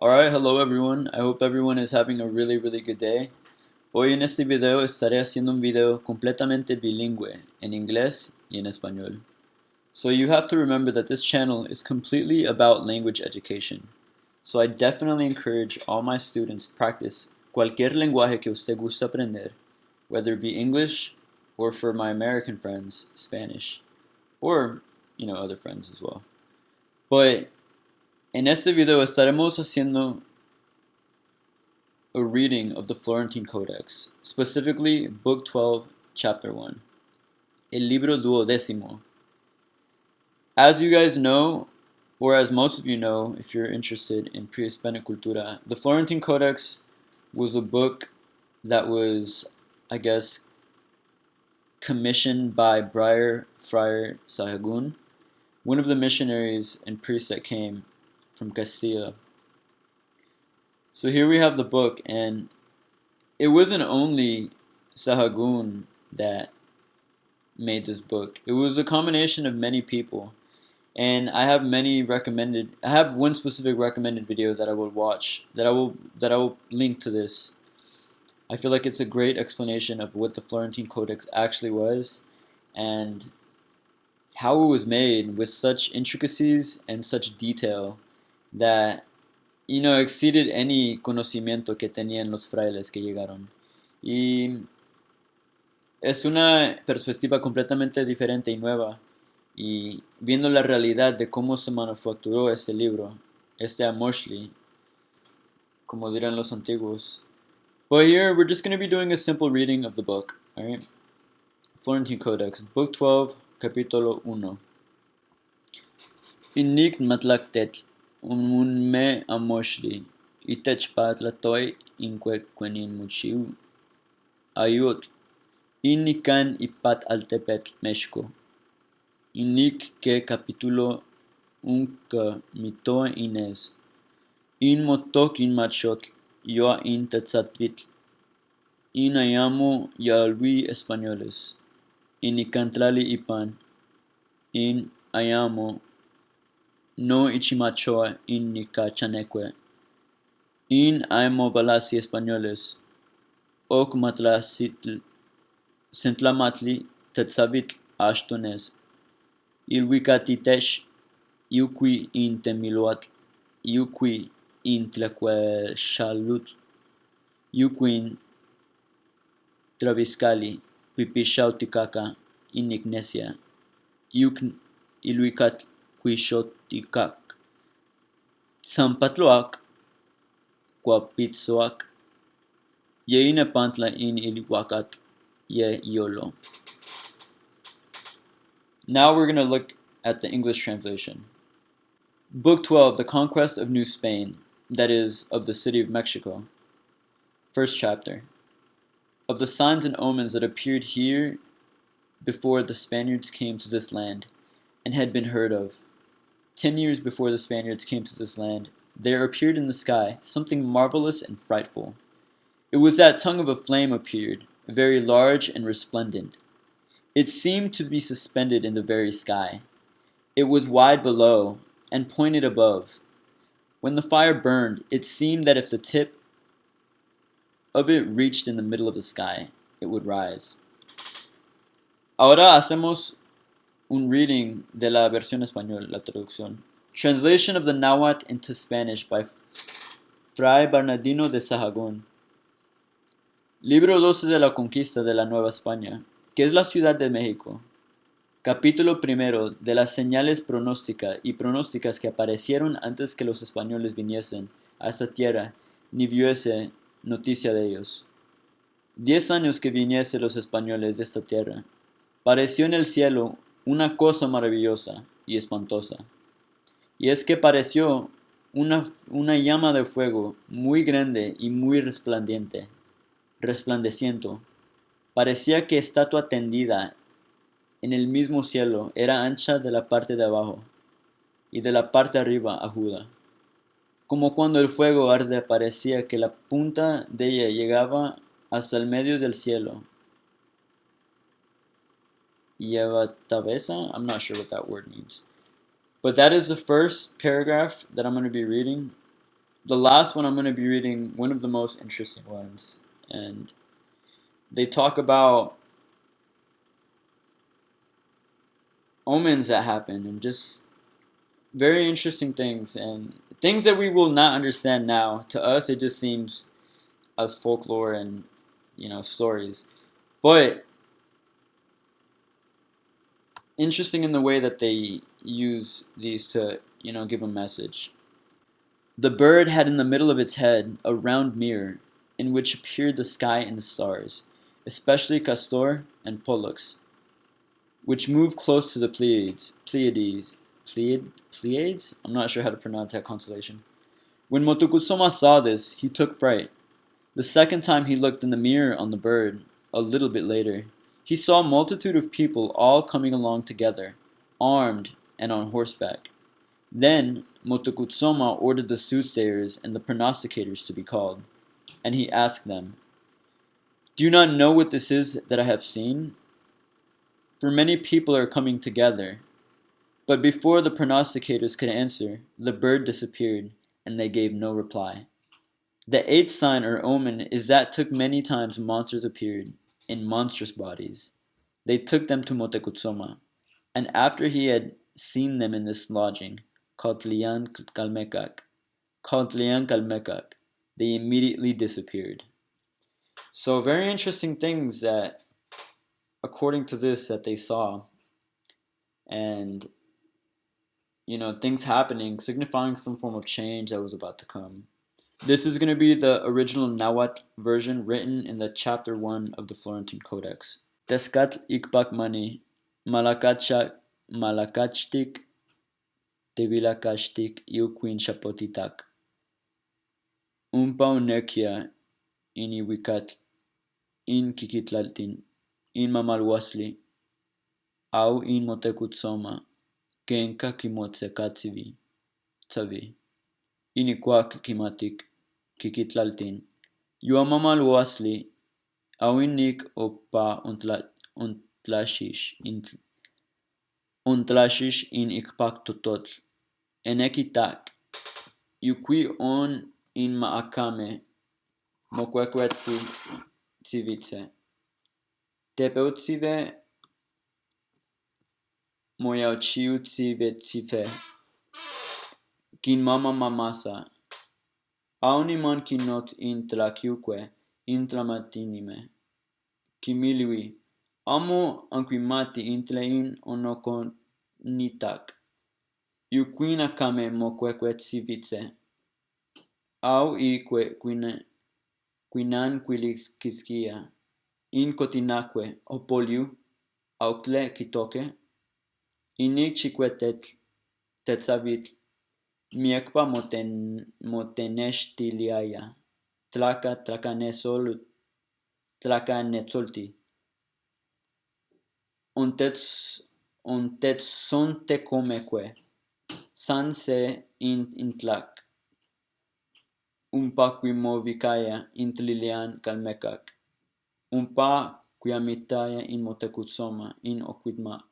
Alright, hello everyone. I hope everyone is having a really good day. Hoy en este video estaré haciendo un video completamente bilingüe, en inglés y en español. So you have to remember that this channel is completely about language education. So I definitely encourage all my students to practice cualquier lenguaje que usted guste aprender, whether it be English or for my American friends, Spanish, or, other friends as well. But en este video estaremos haciendo a reading of the Florentine Codex, specifically Book 12, Chapter 1, El Libro Duodécimo. As you guys know, or as most of you know, if you're interested in pre-Hispanic cultura, the Florentine Codex was a book that was, I guess, commissioned by Friar Sahagún, one of the missionaries and priests that came from Castilla. So here we have the book, and it wasn't only Sahagún that made this book. It was a combination of many people, and I have one specific recommended video that I would watch that I will link to this. I feel like it's a great explanation of what the Florentine Codex actually was and how it was made with such intricacies and such detail that exceeded any conocimiento que tenían los frailes que llegaron. Y es una perspectiva completamente diferente y nueva. Y viendo la realidad de cómo se manufacturó este libro, este amoshli, como dirán los antiguos. But here, we're just going to be doing a simple reading of the book, alright? Florentine Codex, Book 12, Capítulo 1. Inik matlaktet me amoshli, itech patlatoi inquequenin muchiu. Ayut, inikan ipat altepet México. Inik que capítulo unca mito Inés. In motok in machot, yo in tetzatvitl. In ayamo yalwi españoles. In icantlali ipan. In ayamo no ichimachoa in nicachaneque. In ayamo valasi españoles. Ok matlasitl. Sentlamatli tetzavitl ashtones. Ilhuicatitex, iuqui in temiloatl, iuqui in tlacuexalut, iuqui traviscali, pipixauticaca in ignesia, iluicatl quixoticac, zampatloac, cuapitzoac, ye inepantla in ilhuacatl, ye iolo. Now we're going to look at the English translation. Book 12, The Conquest of New Spain, that is, of the city of Mexico. First chapter. Of the signs and omens that appeared here before the Spaniards came to this land, and had been heard of. 10 years before the Spaniards came to this land, there appeared in the sky something marvelous and frightful. It was that tongue of a flame appeared, very large and resplendent. It seemed to be suspended in the very sky. It was wide below, and pointed above. When the fire burned, it seemed that if the tip of it reached in the middle of the sky, it would rise. Ahora hacemos un reading de la versión español, la traducción. Translation of the Nahuatl into Spanish by Fray Bernardino de Sahagún. Libro 12 de la Conquista de la Nueva España, que es la Ciudad de México. Capítulo primero de las señales pronósticas que aparecieron antes que los españoles viniesen a esta tierra ni viese noticia de ellos. 10 años que viniesen los españoles de esta tierra, pareció en el cielo una cosa maravillosa y espantosa. Y es que pareció una llama de fuego muy grande y muy resplandeciente. Parecía que estatua tendida en el mismo cielo era ancha de la parte de abajo y de la parte arriba aguda. Como cuando el fuego arde parecía que la punta de ella llegaba hasta el medio del cielo. Llevatabeza? I'm not sure what that word means. But that is the first paragraph that I'm going to be reading. the last one I'm going to be reading, one of the most interesting ones, and they talk about omens that happen and just very interesting things and things that we will not understand now. To us, it just seems as folklore and stories, but interesting in the way that they use these to give a message. The bird had in the middle of its head a round mirror, in which appeared the sky and the stars, especially Castor and Pollux, which moved close to the Pleiades? I'm not sure how to pronounce that constellation. When Motokutsuma saw this, he took fright. The second time he looked in the mirror on the bird, a little bit later, he saw a multitude of people all coming along together, armed and on horseback. Then Motokutsuma ordered the soothsayers and the prognosticators to be called, and he asked them, "Do you not know what this is that I have seen? For many people are coming together." But before the prognosticators could answer, the bird disappeared, and they gave no reply. The eighth sign or omen is that took many times monsters appeared, in monstrous bodies. They took them to Motekutsuma, and after he had seen them in this lodging, called Kalmekak, they immediately disappeared. So very interesting things that, according to this, that they saw, and things happening, signifying some form of change that was about to come. This is going to be the original Nahuatl version written in the chapter 1 of the Florentine Codex. Tescat ikpak mani, malakachtik, tevilakashtik iuquin chapotitak. Umpa unekia iniwikat, in kikitlaltin, in mamalwasli, au in motekutsoma, kenka kimotsekatzivi, tzavi. Inikwak kimatik, kikitlaltin. Yuamamalwasli, awinik opa untlashish in ikpak tototl. Enekitak, yukwi on in maakame, mokwekwetzivitse. Tepeutzive, moyauchiutzivetzife. Kinmama mamasa. Auniman kinot in tlakiuque in tlamatinime. Kimiliwi. Amo anquimati intlein onokonitak. Yuquina kame moquequetsivitse. Au ique quinan quiliskiskia. In cotinaque opoliu. Aucle kitoke. Inik chiquetet tetzavitl. Miekpa moteneshtiliaya. Tlacanetzolti. Ontetsontecomeque. Sanse intlak. Umpa quimovicaya intlilian calmecac. Umpa quiamitaya in motekutsoma in oquidma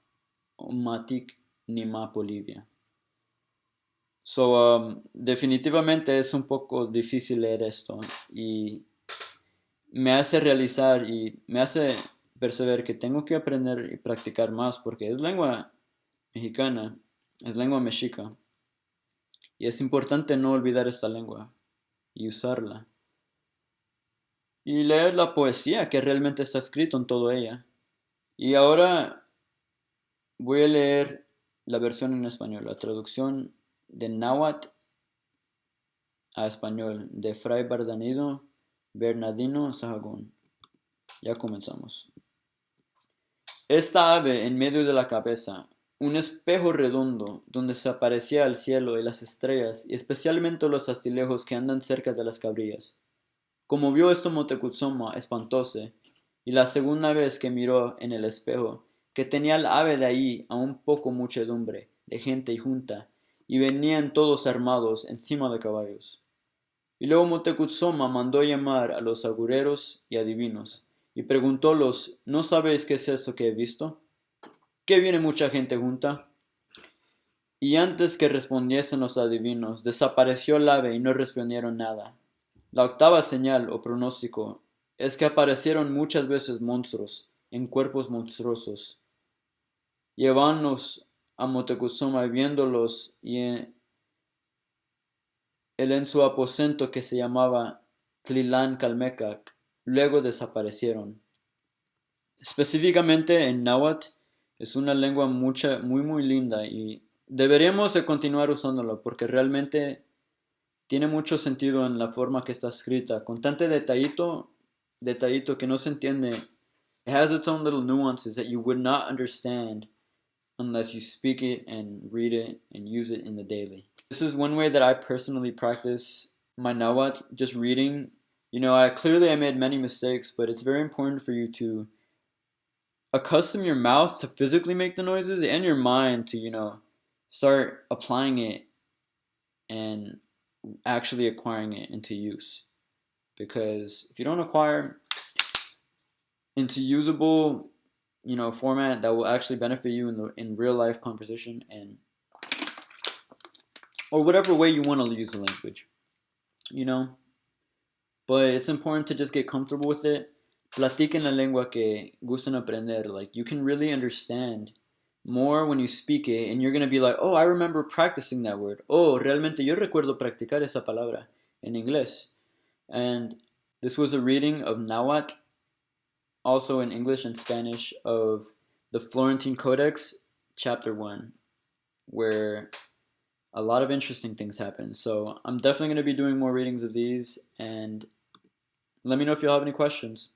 omatic nima Bolivia. So, definitivamente es un poco difícil leer esto y me hace realizar y me hace perceber que tengo que aprender y practicar más porque es lengua mexicana, es lengua mexica y es importante no olvidar esta lengua y usarla. Y leer la poesía que realmente está escrito en toda ella. Y ahora voy a leer la versión en español, la traducción de Náhuatl a español de Fray Bernardino Sahagún. Ya comenzamos. Esta ave en medio de la cabeza, un espejo redondo donde se aparecía el cielo y las estrellas y especialmente los astilejos que andan cerca de las cabrillas. Como vio esto Motekutsoma, espantóse, y la segunda vez que miró en el espejo, que tenía el ave de allí a un poco muchedumbre de gente y junta, y venían todos armados encima de caballos. Y luego Motekutsoma mandó llamar a los agureros y adivinos, y preguntólos, ¿no sabéis qué es esto que he visto? ¿Qué viene mucha gente junta? Y antes que respondiesen los adivinos, desapareció el ave y no respondieron nada. La octava señal o pronóstico es que aparecieron muchas veces monstruos en cuerpos monstruosos. Llevándnos a Motecuzoma viéndolos y él en su aposento que se llamaba Tlilán Calmecac, luego desaparecieron. Específicamente en Náhuatl es una lengua muy linda y deberíamos de continuar usándolo porque realmente tiene mucho sentido en la forma que está escrita, con tanto detallito que no se entiende. It has its own little nuances that you would not understand unless you speak it and read it and use it in the daily. This is one way that I personally practice my Nahuatl, just reading. I made many mistakes, but it's very important for you to accustom your mouth to physically make the noises and your mind to, start applying it and actually acquiring it into use. Because if you don't acquire into usable, format that will actually benefit you in real life conversation or whatever way you want to use the language, But it's important to just get comfortable with it. Platiquen la lengua que gustan aprender. Like, you can really understand more when you speak it, and you're going to be like, oh, I remember practicing that word. Oh, realmente yo recuerdo practicar esa palabra en inglés. And this was a reading of Nahuatl, also in English and Spanish, of the Florentine Codex, chapter 1, where a lot of interesting things happen. So I'm definitely going to be doing more readings of these, and let me know if you have any questions.